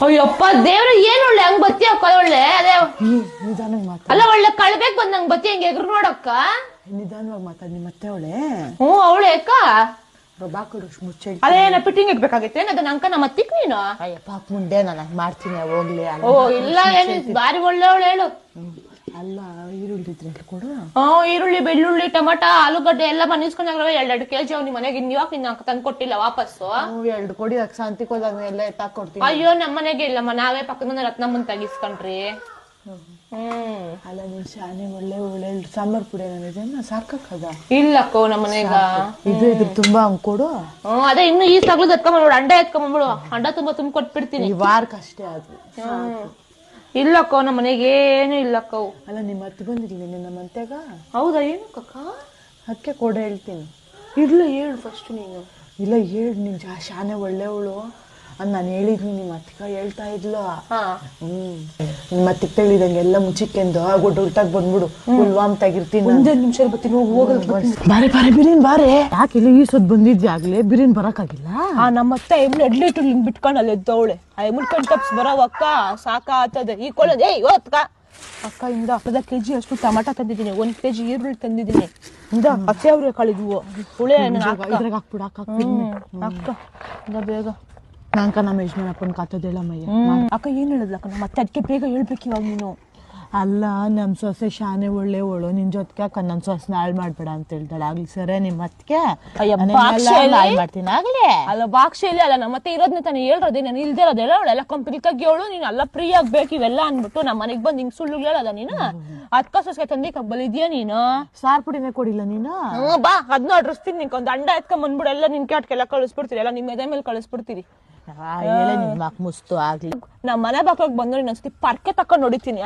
ಅಯ್ಯಪ್ಪ ದೇವ್ರ ಏನ್ ಒಳ್ಳೆ ಹಂಗ್ ಬತ್ತಿ ಅಕ್ಕ ಒಳ್ಳೆ ಅದೇ ನಿಧಾನವಾಗಿ ಮಾತಾಡ. ಅಲ್ಲ ಒಳ್ಳೆ ಕಳ್ಬೇಕ್ ಬಂದ್ ನಂಗ್ ಬತ್ತಿ ಹೆಂಗ್ ಎಗ್ರು ನೋಡಕ್ಕ. ನಿಧಾನವಾಗಿ ಮಾತಾಡಿ ಮತ್ತೆ ಅವಳೆ. ಅವಳೆ ಅಕ್ಕ ಬಾಕಡು ಮುಚ್ಚೆ. ಅದೇನ ಫಿಟ್ಟಿಂಗ್ ಇಡ್ಬೇಕಾಗಿತ್ತೇನ ಅದನ್ನ ಅಂಕ ನಮ್ಮ ಅತ್ತಿಕ್ ನೀನು. ಅಯ್ಯಪ್ಪ ಮುಂದೆ ನಾನು ಮಾಡ್ತೀನಿ ಹೋಗ್ಲಿ. ಓ ಇಲ್ಲ ಏನು ಬಾರಿ ಒಳ್ಳೆ ಅವಳು ಹೇಳು. ಅಲ್ಲ ಈರುಳ್ಳಿ ಇದ್ರೆ ಕೊಡು. ಈರುಳ್ಳಿ ಬೆಳ್ಳುಳ್ಳಿ ಟೊಮಟ ಆಲೂಗಡ್ಡೆ ಎಲ್ಲ ಮನಿಸ್ಕೊಂಡಾಗ್ರವ 2 ಕೆಜಿ ಅವ್ನಿ ಮನೆಗೆ ಇನ್ಯಾಕ ಇನ್ನ ತಂದು ಕೊಟ್ಟಿಲ್ಲ ವಾಪಸ್ಸು. 2 ಕೊಡಿ ಶಾಂತಿ ಹೋದಾಗ ಎಲ್ಲ ಎತ್ತಾಕೊಡ್ತೀನಿ. ಅಯ್ಯೋ ನಮ್ಮ ಮನೆಗೆ ಇಲ್ಲಮ್ಮ ನಾವೇ ಪಕ್ಕದ ಮನೆ ರತ್ನಮ್ಮನ್ ತಗಿಸ್ಕೊಂಡ್ರಿ. ಅಲ್ಲ ನೀನ್ ಶಾನೆ ಒಳ್ಳೆ ಒಳ್ಳೆ ಸಾಂಬಾರ್ ಪುಡಿ ಏನಿದೆ ಸಾಕದ. ಇಲ್ಲಕ್ಕೋ ನಮ್ಮ ಮನೆಗ ಇದ್ರ ತುಂಬಾ ಹಂಗ್ ಕೊಡು. ಅದೇ ಇನ್ನು ಈ ಸಗ್ಲದ್ ಎತ್ಕೊಂಡ್ಬಿಡು ಅಂಡ ಎತ್ಕೊಂಡ್ಬಿಡು ಅಂಡ ತುಂಬಾ ತುಂಬ ಕೊಟ್ಬಿಡ್ತೀನಿ. ಈ ವಾರಕ್ಕಷ್ಟೇ ಅದು. ಇಲ್ಲಕ್ಕೋ ನಮ್ಮ ಮನೆಗೆ ಏನು ಇಲ್ಲಕ್ಕವು. ಅಲ್ಲ ನಿಮ್ಮ ಅತ್ತೆ ಬಂದಿರ್ಲಿ ನಿನ್ನ ಮಂತ್ಯಾಗ. ಹೌದಾ ಏನು ಕಕ್ಕ ಅದಕ್ಕೆ ಕೊಡ ಹೇಳ್ತೀನಿ. ಇಲ್ಲ ಹೇಳು ಫಸ್ಟ್ ನೀನು. ಇಲ್ಲ ಹೇಳು ನೀನ್ ಶಾನೆ ಒಳ್ಳೆವಳು ಅಂತ ನಾನು ಹೇಳಿದ್ನಿ. ನಿಮ್ಮ ಅತ್ತಿಗ ಹೇಳ್ತಾ ಇದ್ಲು. ನಿಮ್ಮ ಅತ್ತಿಗೆ ಹೇಳಿದಂಗೆ ಎಲ್ಲ ಮುಚ್ಚಿಕ್ಕೆಂದು ಗೊಡ್ಡ ಉಲ್ಟಾಗ್ ಬಂದ್ಬಿಡು. ಉಲ್ವಾಮ್ ತಾಗಿರ್ತೀನಿ. 1 ನಿಮಿಷ ಬರ್ತೀನಿ ಹೋಗೋದು. ಬಾರೆ ಬಾರೆ ಬಿರಿನ್ ಬಾರೆ. ಯಾಕೆ ಇಲ್ಲ ಈ ಸೊದ್ ಬಂದಿದ್ವಿ ಆಗ್ಲೇ ಬಿರಿನ್ ಬರಕ್ಕಾಗಿಲ್ಲ. ನಮ್ಮತ್ತೆ ಎಮ್ನ ಎಡ್ಲಿಟ್ಟು ಬಿಟ್ಕೊಂಡು ಅಲ್ಲಿ ಎದ್ದವಳೆ ಮುಟ್ಕೊಂಡ್ ತಪ್ಸ್ ಬರೋವಕ್ಕ ಸಾಕ ಆತದೆ ಈ ಕೊಳದ್ ಏಯ್ ಓದ್ಕ ಅಕ್ಕ ಇಂದ 10 ಕೆಜಿ ಅಷ್ಟು ಟಮಾಟ ತಂದಿದ್ದೀನಿ 1 ಕೆಜಿ ಈರುಳ್ಳಿ ತಂದಿದ್ದೀನಿ ಇಂದ ಅತ್ತೆ ಅವ್ರೆ ಕಳಿದ್ವು ಹುಳೆ ಇದ್ರಾಗ ಹಾಕ್ಬಿಡು. ಅಕ್ಕ ಇಂದ ಬೇಗ ನಾಂಕ ನಮ್ಮ ಯಜಮಾನಪ್ಪನ ಕಾತದೆಲ್ಲ ಮಯ್ಯ. ಅಕ್ಕ ಏನ್ ಹೇಳಿದ್ಲಕ್ಕ ಮತ್ತೆ ಅದಕ್ಕೆ ಬೇಗ ಹೇಳ್ಬೇಕು ಇವಾಗ ನೀನು. ಅಲ್ಲ ನಮ್ ಸೊಸೆ ಶಾನೆ ಒಳ್ಳೆವಳು ನಿನ್ ಜೊತೆಗೆ ಅಕ್ಕ ನನ್ ಸೊಸೆನ ಹಾಳು ಮಾಡ್ಬೇಡ ಅಂತ ಹೇಳ್ತಾಳೆ. ಆಗ್ಲಿ ಸರಿ ನಿಮ್ಮ ಅತ್ತಿಗೆ ಮಾಡ್ತೀನಿ ಆಗ್ಲಿ. ಅಲ್ಲ ಭಾಷೆಯಲ್ಲಿ ಅಲ್ಲ ನಮ್ಮ ಮತ್ತೆ ಇರೋದ್ನ ತಾನೇ ಹೇಳ್ರದೆ ನಾನು ಇಲ್ದೇ ಇರೋದೆಲ್ಲ ಅವಳೆಲ್ಲ ಕಂಪ್ನಿ ತೆಗಿಯೋಳು ನೀನ್ ಎಲ್ಲ ಫ್ರೀ ಆಗ್ಬೇಕು ಇವೆಲ್ಲ ಅನ್ಬಿಟ್ಟು ನಮ್ಮ ಮನೆಗ್ ಬಂದ್ ಹಿಂಗ್ ಸುಳ್ಳು ಹೇಳದ ನೀನು. ಅದ್ಕ ಸೊಸೆ ತಂದಿ ಕಬ್ಬಲ್ ಇದೆಯಾ ನೀನು. ಸಾರ್ ಪುಡಿನೇ ಕೊಡಿಲ್ಲ ನೀನು. ಬಾ ಅದನ್ನ ಅಡ್ರಿಸ್ತೀನಿ ನಿಂಗೆ ಒಂದು ಅಂಡ ಎತ್ಕೊಂಡ್ ಬಂದ್ಬಿಡು ಎಲ್ಲ ನಿನ್ ಕ್ಯಾಟ್ಗೆಲ್ಲ ಕಳಿಸ್ಬಿಡ್ತೀರಿ ಎಲ್ಲ ನಿಮ್ಮ ಎದೆ ಮೇಲೆ ಕಳಿಸ್ಬಿಡ್ತೀರಿ. ಮುಸ್ತು ಆಗ್ಲಿ ನಮ್ಮ ಮನೆ ಬಾಕ್ಲಾಗ ಬಂದು ಇನ್ನೊಂದ್ಸತಿ ಪರ್ಕೆ ತಕೊಂಡ್ ನೋಡಿತೀನಿ.